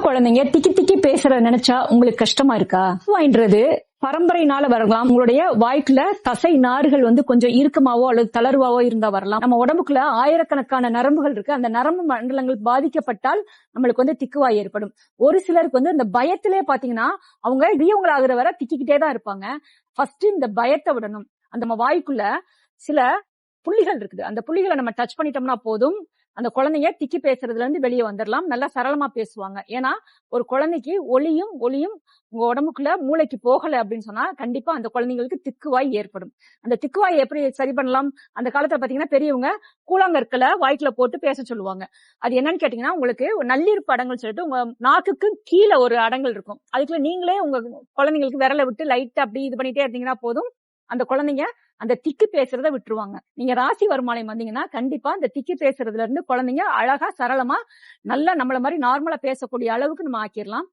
குழந்தைங்க திக்கி திக்கி பேசுறத நினைச்சா உங்களுக்கு கஷ்டமா இருக்கா? வாயின்றது பரம்பரையினால வரலாம். உங்களுடைய வாய்க்குள்ள தசை நார்கள் கொஞ்சம் இறுக்கமாவோ அல்லது தளர்வாவோ இருந்தா வரலாம். நம்ம உடம்புக்குள்ள ஆயிரக்கணக்கான நரம்புகள் இருக்கு. அந்த நரம்பு மண்டலங்கள் பாதிக்கப்பட்டால் நம்மளுக்கு திக்குவாய் ஏற்படும். ஒரு சிலருக்கு இந்த பயத்திலே பாத்தீங்கன்னா அவங்க பெரியவங்களாகிற வரை திக்கிக்கிட்டே தான் இருப்பாங்க. ஃபர்ஸ்ட் இந்த பயத்தை விடணும். அந்த நம்ம வாய்க்குள்ள சில புள்ளிகள் இருக்குது. அந்த புள்ளிகளை நம்ம டச் பண்ணிட்டோம்னா போதும், அந்த குழந்தைங்க திக்கி பேசுறதுல இருந்து வெளியே வந்துடலாம். நல்லா சரளமா பேசுவாங்க. ஏன்னா ஒரு குழந்தைக்கு ஒளியும் உங்க உடம்புக்குள்ள மூளைக்கு போகல அப்படின்னு சொன்னா கண்டிப்பா அந்த குழந்தைங்களுக்கு திக்குவாய் ஏற்படும். அந்த திக்குவாய் எப்படி சரி பண்ணலாம்? அந்த காலத்துல பாத்தீங்கன்னா பெரியவங்க கூழாங்கற்களை வாய்க்குள்ள போட்டு பேச சொல்லுவாங்க. அது என்னன்னு கேட்டீங்கன்னா, உங்களுக்கு நள்ளிருப்பு அடங்கல் சொல்லிட்டு உங்க நாக்குக்கு கீழே ஒரு அடங்கல் இருக்கும். அதுக்குள்ள நீங்களே உங்க குழந்தைங்களுக்கு விரலை விட்டு லைட்டா அப்படி இது பண்ணிட்டே இருந்தீங்கன்னா போதும், அந்த குழந்தைங்க அந்த திக்கி பேசுறத விட்டுருவாங்க. நீங்க ராசி வருமானம் வந்தீங்கன்னா கண்டிப்பா இந்த திக்கி பேசுறதுல இருந்து குழந்தைங்க அழகா சரளமா நல்லா நம்மள மாதிரி நார்மலா பேசக்கூடிய அளவுக்கு நம்ம ஆக்கிடலாம்.